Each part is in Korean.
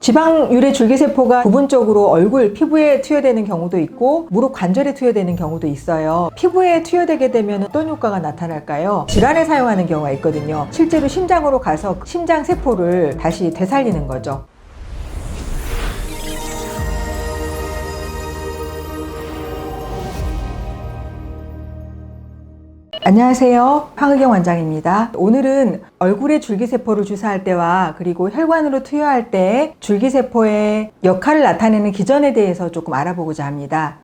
지방 유래 줄기세포가 부분적으로 얼굴, 피부에 투여되는 경우도 있고 무릎 관절에 투여되는 경우도 있어요. 피부에 투여되게 되면 어떤 효과가 나타날까요? 질환에 사용하는 경우가 있거든요. 실제로 심장으로 가서 심장 세포를 다시 되살리는 거죠. 안녕하세요. 황의경 원장입니다. 오늘은 얼굴에 줄기세포를 주사할 때와 그리고 혈관으로 투여할 때 줄기세포의 역할을 나타내는 기전에 대해서 조금 알아보고자 합니다.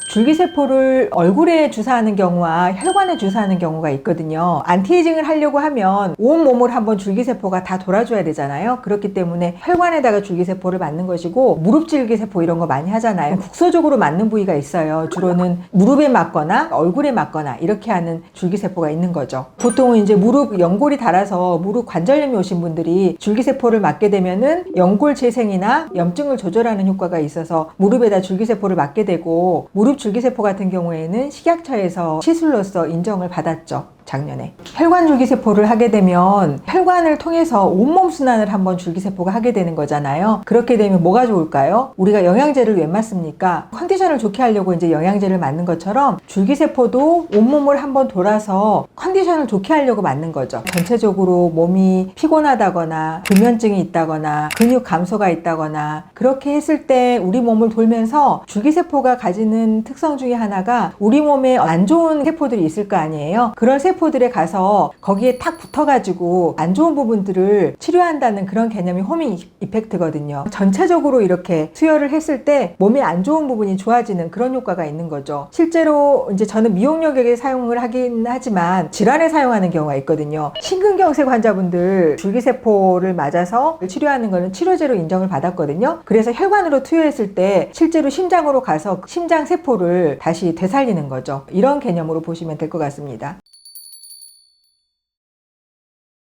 줄기세포를 얼굴에 주사하는 경우와 혈관에 주사하는 경우가 있거든요. 안티에이징을 하려고 하면 온몸을 한번 줄기세포가 다 돌아줘야 되잖아요. 그렇기 때문에 혈관에다가 줄기세포를 맞는 것이고, 무릎 줄기세포 이런 거 많이 하잖아요. 국소적으로 맞는 부위가 있어요. 주로는 무릎에 맞거나 얼굴에 맞거나 이렇게 하는 줄기세포가 있는 거죠. 보통은 이제 무릎 연골이 닳아서 무릎 관절염이 오신 분들이 줄기세포를 맞게 되면은 연골 재생이나 염증을 조절하는 효과가 있어서 무릎에다 줄기세포를 맞게 되고, 무릎 줄기세포 같은 경우에는 식약처에서 시술로서 인정을 받았죠. 작년에. 혈관 줄기세포를 하게 되면 혈관을 통해서 온몸 순환을 한번 줄기세포가 하게 되는 거잖아요. 그렇게 되면 뭐가 좋을까요? 우리가 영양제를 왜 맞습니까? 컨디션을 좋게 하려고 이제 영양제를 맞는 것처럼 줄기세포도 온몸을 한번 돌아서 컨디션을 좋게 하려고 맞는 거죠. 전체적으로 몸이 피곤하다거나 불면증이 있다거나 근육 감소가 있다거나 그렇게 했을 때 우리 몸을 돌면서 줄기세포가 가지는 특성 중에 하나가 우리 몸에 안 좋은 세포들이 있을 거 아니에요. 그런 세포들에 가서 거기에 탁 붙어가지고 안 좋은 부분들을 치료한다는 그런 개념이 호밍 이펙트거든요. 전체적으로 이렇게 투여를 했을 때 몸에 안 좋은 부분이 좋아지는 그런 효과가 있는 거죠. 실제로 이제 저는 미용력에 사용을 하긴 하지만 질환에 사용하는 경우가 있거든요. 심근경색 환자분들 줄기세포를 맞아서 치료하는 거는 치료제로 인정을 받았거든요. 그래서 혈관으로 투여했을 때 실제로 심장으로 가서 심장 세포를 다시 되살리는 거죠. 이런 개념으로 보시면 될 것 같습니다.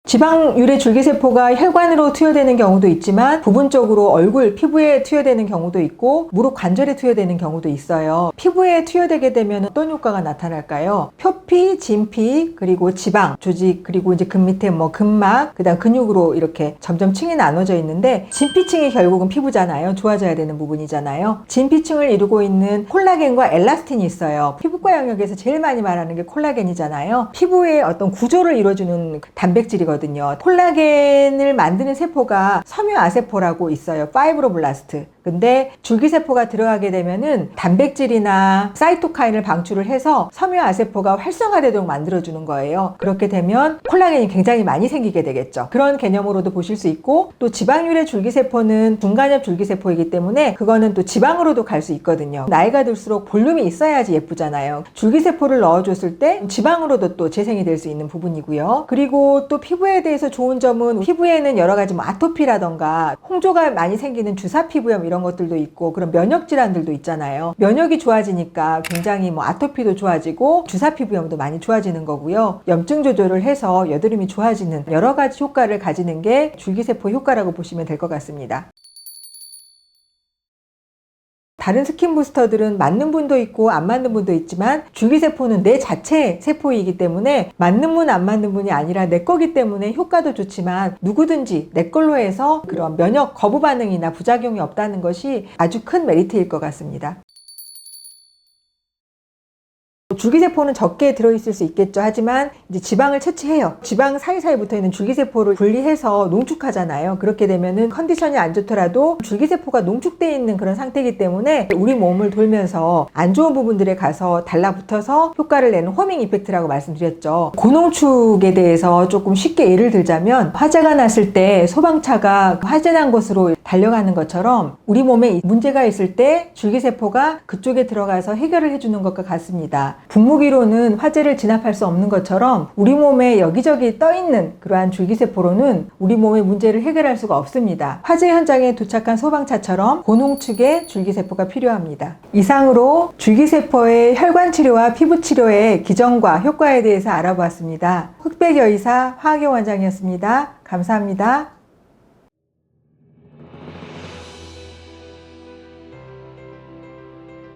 지방 유래 줄기세포가 혈관으로 투여되는 경우도 있지만 부분적으로 얼굴, 피부에 투여되는 경우도 있고 무릎 관절에 투여되는 경우도 있어요. 피부에 투여되게 되면 어떤 효과가 나타날까요? 표피, 진피, 그리고 지방, 조직, 그리고 이제 그 밑에 근막, 그다음 근육으로 이렇게 점점 층이 나눠져 있는데, 진피층이 결국은 피부잖아요. 좋아져야 되는 부분이잖아요. 진피층을 이루고 있는 콜라겐과 엘라스틴이 있어요. 피부과 영역에서 제일 많이 말하는 게 콜라겐이잖아요. 피부의 어떤 구조를 이루어주는 단백질이거든요. 콜라겐을 만드는 세포가 섬유아세포라고 있어요. 파이브로블라스트. 근데 줄기세포가 들어가게 되면은 단백질이나 사이토카인을 방출을 해서 섬유아세포가 활성화되도록 만들어주는 거예요. 그렇게 되면 콜라겐이 굉장히 많이 생기게 되겠죠. 그런 개념으로도 보실 수 있고, 또 지방유래 줄기세포는 중간엽 줄기세포이기 때문에 그거는 또 지방으로도 갈 수 있거든요. 나이가 들수록 볼륨이 있어야지 예쁘잖아요. 줄기세포를 넣어줬을 때 지방으로도 또 재생이 될 수 있는 부분이고요. 그리고 또 피부에 대해서 좋은 점은 피부에는 여러 가지 아토피라던가 홍조가 많이 생기는 주사피부염 이런 것들도 있고, 그런 면역 질환들도 있잖아요. 면역이 좋아지니까 굉장히 아토피도 좋아지고 주사피부염도 많이 좋아지는 거고요. 염증 조절을 해서 여드름이 좋아지는 여러 가지 효과를 가지는 게 줄기세포 효과라고 보시면 될 것 같습니다. 다른 스킨 부스터들은 맞는 분도 있고 안 맞는 분도 있지만, 줄기세포는 내 자체 세포이기 때문에 맞는 분 안 맞는 분이 아니라 내 거기 때문에 효과도 좋지만 누구든지 내 걸로 해서 그런 면역 거부 반응이나 부작용이 없다는 것이 아주 큰 메리트일 것 같습니다. 줄기세포는 적게 들어있을 수 있겠죠. 하지만 이제 지방을 채취해요. 지방 사이사이 붙어있는 줄기세포를 분리해서 농축하잖아요. 그렇게 되면은 컨디션이 안 좋더라도 줄기세포가 농축되어 있는 그런 상태이기 때문에 우리 몸을 돌면서 안 좋은 부분들에 가서 달라붙어서 효과를 내는 호밍 이펙트라고 말씀드렸죠. 고농축에 대해서 조금 쉽게 예를 들자면, 화재가 났을 때 소방차가 화재 난 곳으로 달려가는 것처럼 우리 몸에 문제가 있을 때 줄기세포가 그쪽에 들어가서 해결을 해주는 것과 같습니다. 분무기로는 화재를 진압할 수 없는 것처럼 우리 몸에 여기저기 떠있는 그러한 줄기세포로는 우리 몸의 문제를 해결할 수가 없습니다. 화재 현장에 도착한 소방차처럼 고농축의 줄기세포가 필요합니다. 이상으로 줄기세포의 혈관 치료와 피부 치료의 기전과 효과에 대해서 알아보았습니다. 흑백여의사 황의경 원장이었습니다. 감사합니다.